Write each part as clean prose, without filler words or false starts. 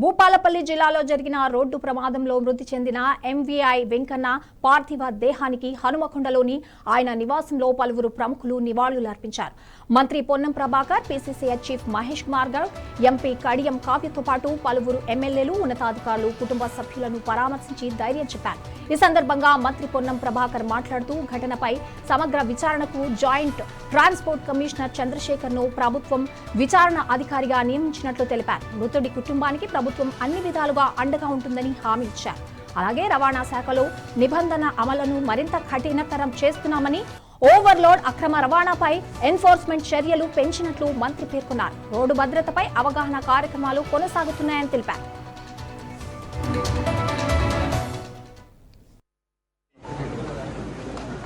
భూపాలపల్లి జిల్లాలో జరిగిన రోడ్డు ప్రమాదంలో మృతి చెందిన ఎంవీఐ వెంకన్న పార్థివ దేహానికి హనుమకొండలోని ఆయన నివాసంలో పలువురు ప్రముఖులు నివాళులర్పించారు. మంత్రి Ponnam Prabhakar, PCC chief Mahesh Kumar Goud, MP Kadiyam కావ్యతో పాటు పలువురు ఎమ్మెల్యేలు, ఉన్నతాధికారులు కుటుంబ సభ్యులను పరామర్శించి ధైర్యం చెప్పారు. ఈ సందర్భంగా మంత్రి పొన్నం ప్రభాకర్ మాట్లాడుతూ ఘటనపై సమగ్ర విచారణకు జాయింట్ ట్రాన్స్పోర్ట్ కమిషనర్ చంద్రశేఖర్ ను ప్రభుత్వం విచారణ అధికారిగా నియమించినట్లు తెలిపారు. మృతుడి కుటుంబానికి ప్రభుత్వం అన్ని విధాలుగా అండగా ఉంటుందని హామీ ఇచ్చారు. అలాగే రవాణా శాఖలో నిబంధన అమలును మరింత కఠినతరం చేస్తున్నామని, ఓవర్లోడ్ అక్రమ రవాణాపై ఎన్ఫోర్స్మెంట్ చర్యలు పెంచినట్లు మంత్రి పేర్కొన్నారు. రోడ్డు భద్రతపై అవగాహన కార్యక్రమాలు కొనసాగుతున్నాయని తెలిపారు.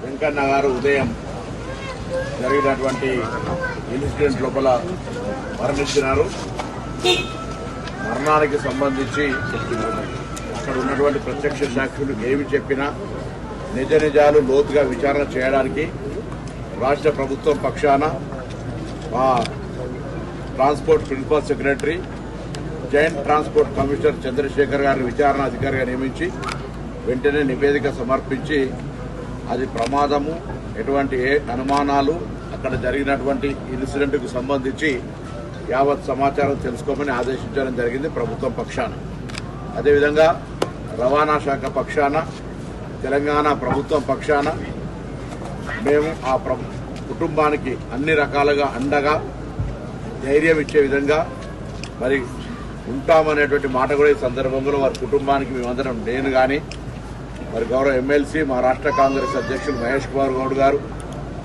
వెంకన్న గారు ఉదయం జరిగినటువంటి ఇన్సిడెంట్ లోపల మరణించినారు. మరణానికి సంబంధించి అక్కడ ఉన్నటువంటి ప్రత్యక్ష సాక్షులు ఏమి చెప్పినా నిజ నిజాలు లోతుగా విచారణ చేయడానికి రాష్ట్ర ప్రభుత్వం పక్షాన transport principal secretary, joint transport commissioner Chandrasekhar గారిని విచారణ అధికారిగా నియమించి వెంటనే నివేదిక సమర్పించి అది ప్రమాదము, ఎటువంటి అనుమానాలు, అక్కడ జరిగినటువంటి ఇన్సిడెంట్కు సంబంధించి యావత్ సమాచారం తెలుసుకోమని ఆదేశించడం జరిగింది ప్రభుత్వం పక్షాన. అదేవిధంగా రవాణా శాఖ పక్షాన, తెలంగాణ ప్రభుత్వం పక్షాన మేము ఆ కుటుంబానికి అన్ని రకాలుగా అండగా ధైర్యం ఇచ్చే విధంగా మరి ఉంటామనేటువంటి మాట కూడా ఈ సందర్భంలో వారి కుటుంబానికి మేమందరం, నేను కానీ మరి గౌరవ ఎమ్మెల్సీ, మా రాష్ట్ర కాంగ్రెస్ అధ్యక్షులు మహేష్ కుమార్ గౌడ్ గారు,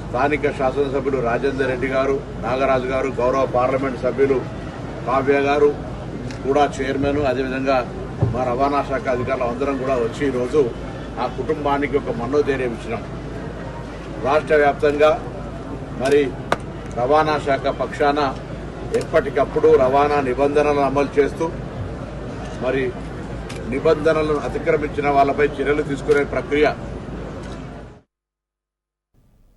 స్థానిక శాసనసభ్యులు రాజేందర్ రెడ్డి గారు, నాగరాజు గారు, గౌరవ పార్లమెంట్ సభ్యులు కావ్య గారు కూడా చైర్మన్, అదేవిధంగా మా రవాణా శాఖ అధికారులు అందరం కూడా వచ్చి ఈరోజు ఆ కుటుంబానికి ఒక మనోధైర్యం ఇచ్చినాం. రాష్ట్ర వ్యాప్తంగా మరి రవాణా శాఖ పక్షాన ఎప్పటికప్పుడు రవాణా నిబంధనలను అమలు చేస్తూ మరి నిబంధనలను అతిక్రమించిన వాళ్ళపై చర్యలు తీసుకునే ప్రక్రియ